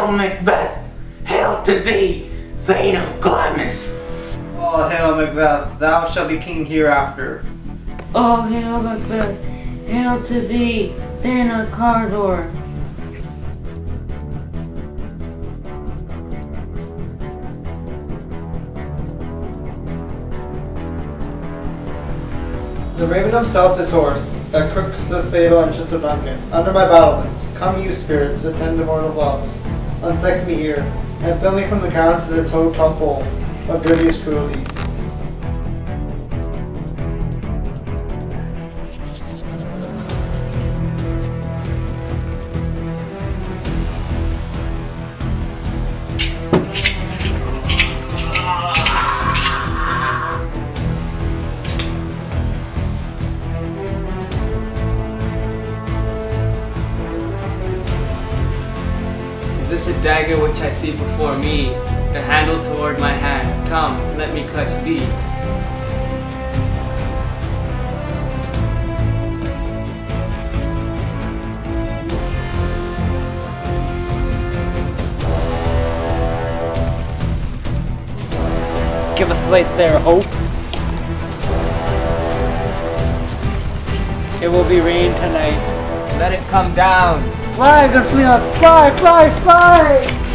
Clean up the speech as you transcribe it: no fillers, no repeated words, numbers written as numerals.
Hail Macbeth! Hail to thee, Thane of gladness! Oh, hail Macbeth, thou shalt be king hereafter. Oh, hail Macbeth! Hail to thee, Thane of Cardor! The raven himself is hoarse, that crooks the fatal entrance of Duncan. Under my battlements, come you spirits, attend immortal loves. Unsex me here, and fill me from the ground to the toe-top bowl of dirtiest cruelty. Is this a dagger which I see before me, the handle toward my hand? Come, let me clutch thee. Give us light there, hope. It will be rain tonight. Let it come down. Fly, good freelance, fly, fly, fly!